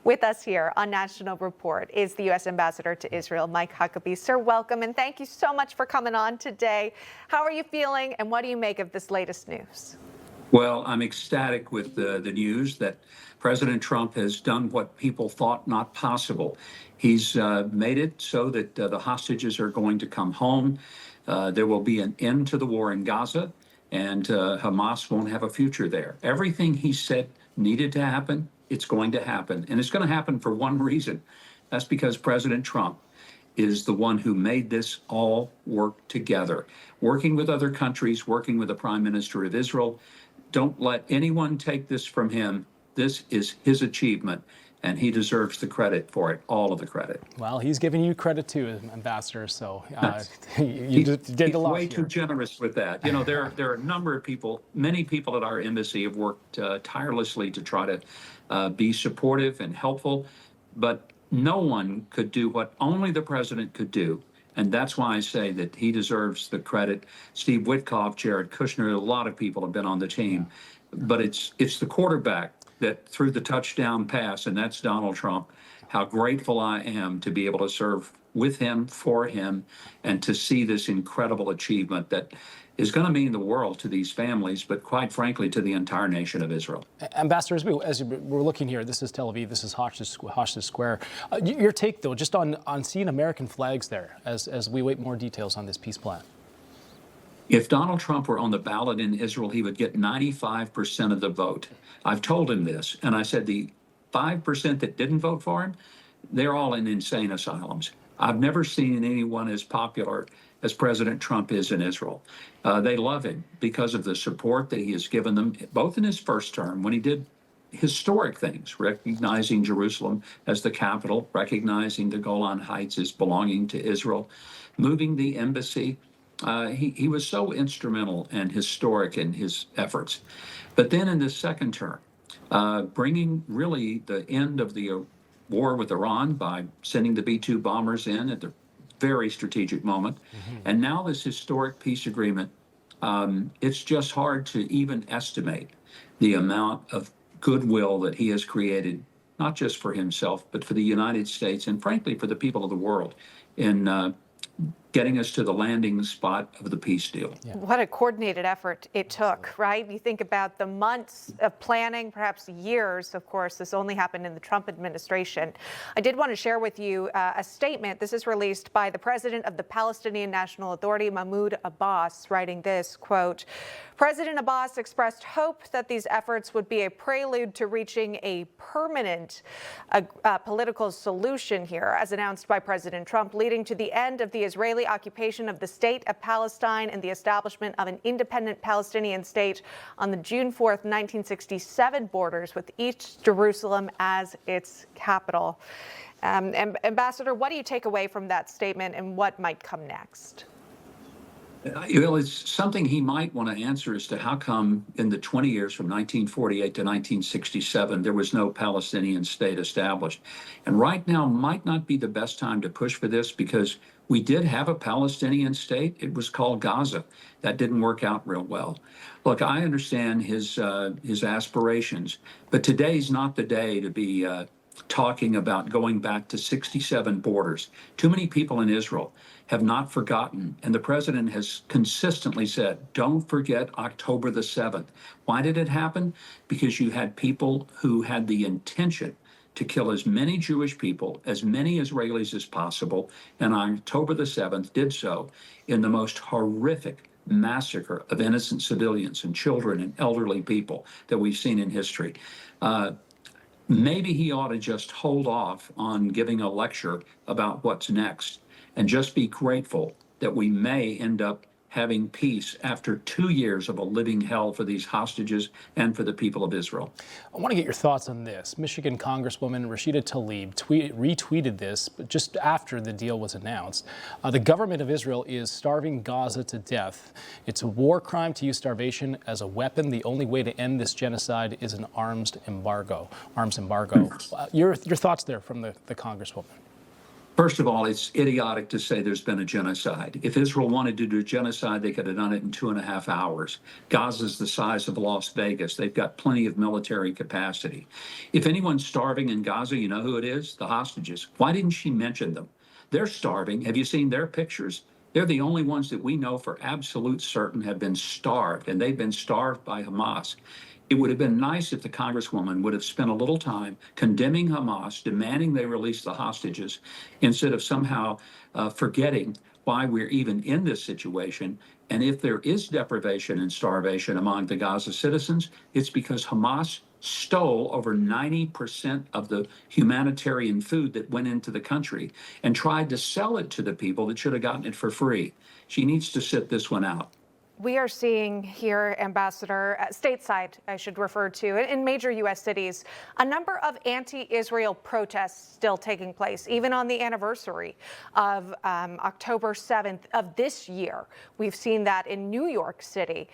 With us here on National Report is the U.S. Ambassador to Israel, Mike Huckabee. Sir, welcome, and thank you so much for coming on today. How are you feeling, and what do you make of this latest news? Well, I'm ecstatic with the news that President Trump has done what people thought not possible. He's made it so that the hostages are going to come home. There will be an end to the war in Gaza, and Hamas won't have a future there. Everything he said needed to happen, it's going to happen. And it's going to happen for one reason. That's because President Trump is the one who made this all work together, working with other countries, working with the Prime Minister of Israel. Don't let anyone take this from him. This is his achievement, and he deserves the credit for it, all of the credit. Well, he's giving you credit too, Ambassador, so you did a lot. He's way too generous with that. You know, there are a number of people, many people at our embassy have worked tirelessly to try to be supportive and helpful, but no one could do what only the president could do. And that's why I say that he deserves the credit. Steve Witkoff, Jared Kushner, a lot of people have been on the team. But it's the quarterback that threw the touchdown pass, and that's Donald Trump. How grateful I am to be able to serve with him, for him, and to see this incredible achievement that is going to mean the world to these families, but quite frankly, to the entire nation of Israel. Ambassador, as we're looking here, this is Tel Aviv, this is Hoshes Square. Your take, though, just on seeing American flags there as we wait more details on this peace plan. If Donald Trump were on the ballot in Israel, he would get 95% of the vote. I've told him this, and I said the 5% that didn't vote for him, they're all in insane asylums. I've never seen anyone as popular as President Trump is in Israel. They love him because of the support that he has given them, both in his first term, when he did historic things, recognizing Jerusalem as the capital, recognizing the Golan Heights as belonging to Israel, moving the embassy. He was so instrumental and historic in his efforts. But then in the second term, bringing really the end of the war with Iran by sending the B-2 bombers in at the very strategic moment. And now this historic peace agreement, it's just hard to even estimate the amount of goodwill that he has created, not just for himself, but for the United States and frankly for the people of the world in getting us to the landing spot of the peace deal. Yeah. What a coordinated effort it took, right? You think about the months of planning, perhaps years, of course. This only happened in the Trump administration. I did want to share with you a statement. This is released by the president of the Palestinian National Authority, Mahmoud Abbas, writing this, quote, President Abbas expressed hope that these efforts would be a prelude to reaching a permanent political solution here, as announced by President Trump, leading to the end of the Israeli occupation of the state of Palestine and the establishment of an independent Palestinian state on the June 4th, 1967 borders with East Jerusalem as its capital. Ambassador, what do you take away from that statement and what might come next? Well, it's something he might want to answer as to how come in the 20 years from 1948 to 1967, there was no Palestinian state established. And right now might not be the best time to push for this because we did have a Palestinian state. It was called Gaza. That didn't work out real well. Look, I understand his aspirations, but today's not the day to be talking about going back to 67 borders. Too many people in Israel have not forgotten, and the president has consistently said, don't forget October the 7th. Why did it happen? Because you had people who had the intention to kill as many Jewish people, as many Israelis as possible, and on October the 7th did so in the most horrific massacre of innocent civilians and children and elderly people that we've seen in history. Maybe he ought to just hold off on giving a lecture about what's next and just be grateful that we may end up having peace after 2 years of a living hell for these hostages and for the people of Israel. I want to get your thoughts on this. Michigan Congresswoman Rashida Tlaib retweeted this just after the deal was announced. The government of Israel is starving Gaza to death. It's a war crime to use starvation as a weapon. The only way to end this genocide is an arms embargo. Your thoughts there from the Congresswoman. First of all, it's idiotic to say there's been a genocide. If Israel wanted to do genocide, they could have done it in 2.5 hours. Gaza's the size of Las Vegas. They've got plenty of military capacity. If anyone's starving in Gaza, you know who it is? The hostages. Why didn't she mention them? They're starving. Have you seen their pictures? They're the only ones that we know for absolute certain have been starved, and they've been starved by Hamas. It would have been nice if the Congresswoman would have spent a little time condemning Hamas, demanding they release the hostages, instead of somehow forgetting why we're even in this situation. And if there is deprivation and starvation among the Gaza citizens, it's because Hamas stole over 90% of the humanitarian food that went into the country and tried to sell it to the people that should have gotten it for free. She needs to sit this one out. We are seeing here, Ambassador, stateside, I should refer to, in major U.S. cities, a number of anti-Israel protests still taking place, even on the anniversary of October 7th of this year. We've seen that in New York City.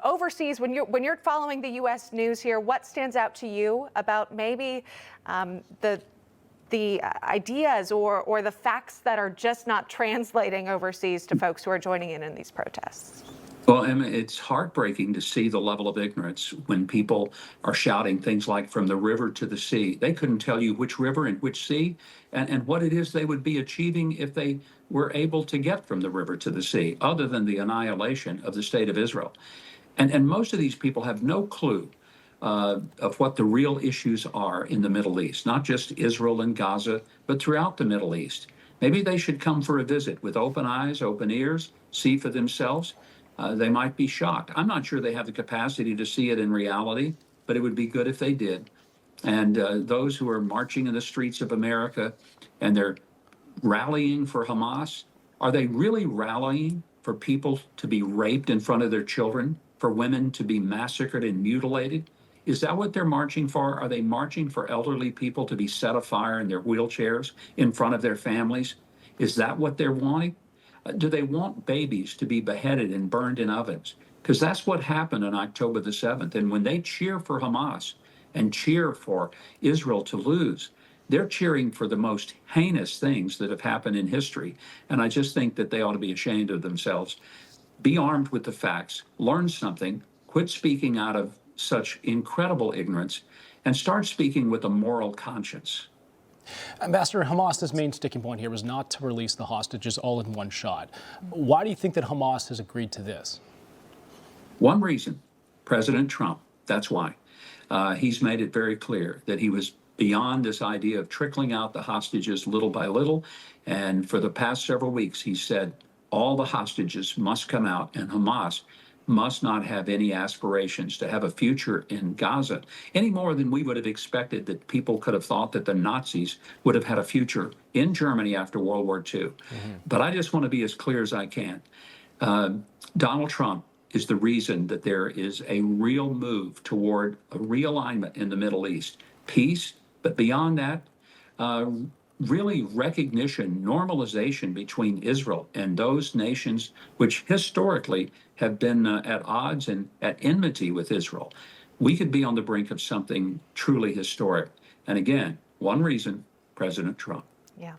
Overseas, when you're following the U.S. news here, what stands out to you about maybe the ideas or the facts that are just not translating overseas to folks who are joining in these protests? Well, Emma, it's heartbreaking to see the level of ignorance when people are shouting things like from the river to the sea. They couldn't tell you which river and which sea and what it is they would be achieving if they were able to get from the river to the sea, other than the annihilation of the state of Israel. And most of these people have no clue of what the real issues are in the Middle East, not just Israel and Gaza, but throughout the Middle East. Maybe they should come for a visit with open eyes, open ears, see for themselves. They might be shocked. I'm not sure they have the capacity to see it in reality, but it would be good if they did. And those who are marching in the streets of America and they're rallying for Hamas, are they really rallying for people to be raped in front of their children, for women to be massacred and mutilated? Is that what they're marching for? Are they marching for elderly people to be set afire in their wheelchairs in front of their families? Is that what they're wanting? Do they want babies to be beheaded and burned in ovens? Because that's what happened on October the 7th. And when they cheer for Hamas and cheer for Israel to lose, they're cheering for the most heinous things that have happened in history. And I just think that they ought to be ashamed of themselves. Be armed with the facts, learn something, quit speaking out of such incredible ignorance, and start speaking with a moral conscience. Ambassador, Hamas's main sticking point here was not to release the hostages all in one shot. Why do you think that Hamas has agreed to this? One reason, President Trump. That's why. He's made it very clear that he was beyond this idea of trickling out the hostages little by little. And for the past several weeks, he said all the hostages must come out, and Hamas must not have any aspirations to have a future in Gaza, any more than we would have expected that people could have thought that the Nazis would have had a future in Germany after World War II. Mm-hmm. But I just want to be as clear as I can. Donald Trump is the reason that there is a real move toward a realignment in the Middle East. Peace, but beyond that, really recognition, normalization between Israel and those nations which historically have been at odds and at enmity with Israel. We could be on the brink of something truly historic. And again, one reason, President Trump. Yeah.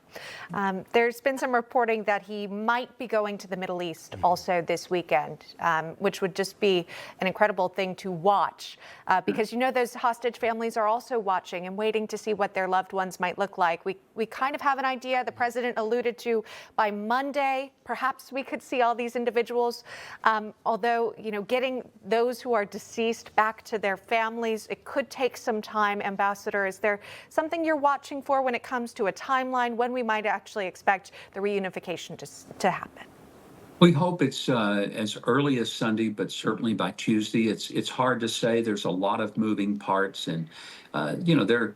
There's been some reporting that he might be going to the Middle East also this weekend, which would just be an incredible thing to watch because, you know, those hostage families are also watching and waiting to see what their loved ones might look like. We kind of have an idea. The president alluded to by Monday, perhaps we could see all these individuals. Although, you know, getting those who are deceased back to their families, it could take some time. Ambassador, is there something you're watching for when it comes to a timeline when we might actually expect the reunification to happen? We hope it's as early as Sunday, but certainly by Tuesday. It's hard to say. There's a lot of moving parts, and you know, there are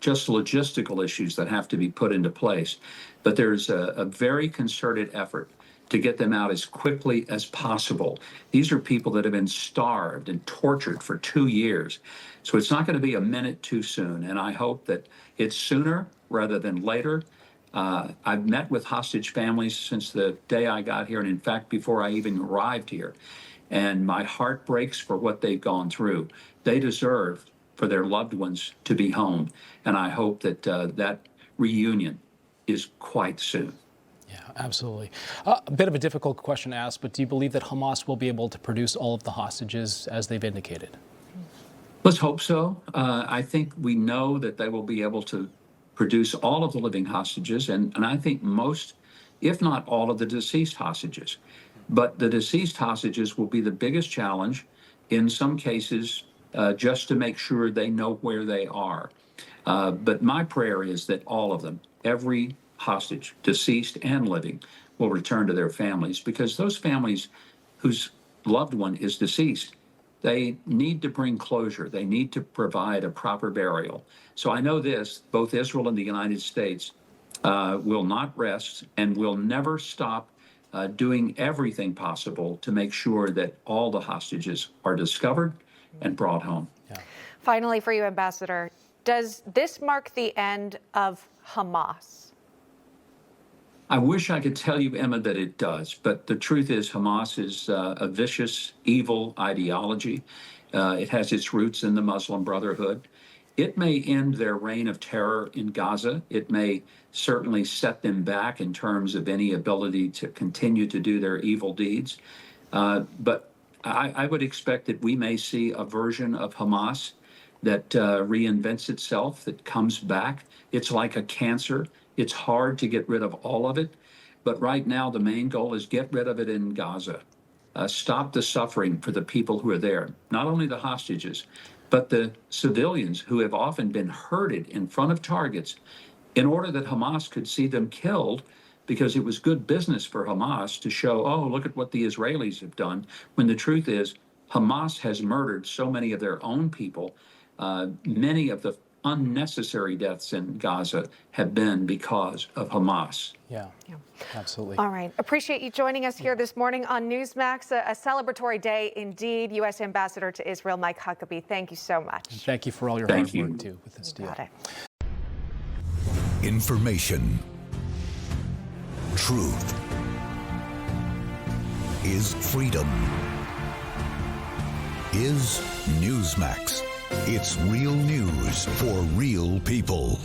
just logistical issues that have to be put into place. But there's a very concerted effort to get them out as quickly as possible. These are people that have been starved and tortured for 2 years. So it's not going to be a minute too soon. And I hope that it's sooner rather than later. I've met with hostage families since the day I got here, and in fact, before I even arrived here. And my heart breaks for what they've gone through. They deserve for their loved ones to be home. And I hope that that reunion is quite soon. Yeah, absolutely. A bit of a difficult question to ask, but do you believe that Hamas will be able to produce all of the hostages as they've indicated? Let's hope so. I think we know that they will be able to produce all of the living hostages, and I think most, if not all, of the deceased hostages. But the deceased hostages will be the biggest challenge in some cases, just to make sure they know where they are. But my prayer is that all of them, every hostage, deceased and living, will return to their families, because those families whose loved one is deceased, they need to bring closure. They need to provide a proper burial. So I know this, both Israel and the United States will not rest and will never stop doing everything possible to make sure that all the hostages are discovered and brought home. Yeah. Finally, for you, Ambassador, does this mark the end of Hamas? I wish I could tell you, Emma, that it does, but the truth is Hamas is a vicious, evil ideology. It has its roots in the Muslim Brotherhood. It may end their reign of terror in Gaza. It may certainly set them back in terms of any ability to continue to do their evil deeds. But I would expect that we may see a version of Hamas that reinvents itself, that comes back. It's like a cancer. It's hard to get rid of all of it. But right now, the main goal is get rid of it in Gaza. Stop the suffering for the people who are there, not only the hostages, but the civilians who have often been herded in front of targets in order that Hamas could see them killed, because it was good business for Hamas to show, oh, look at what the Israelis have done, when the truth is Hamas has murdered so many of their own people. Many of the unnecessary deaths in Gaza have been because of Hamas. Yeah, absolutely. All right. Appreciate you joining us here this morning on Newsmax. A celebratory day indeed. U.S. Ambassador to Israel, Mike Huckabee, thank you so much. And thank you for all your hard work, too, with this deal. Got it. Information. Truth is freedom. Is Newsmax. It's real news for real people.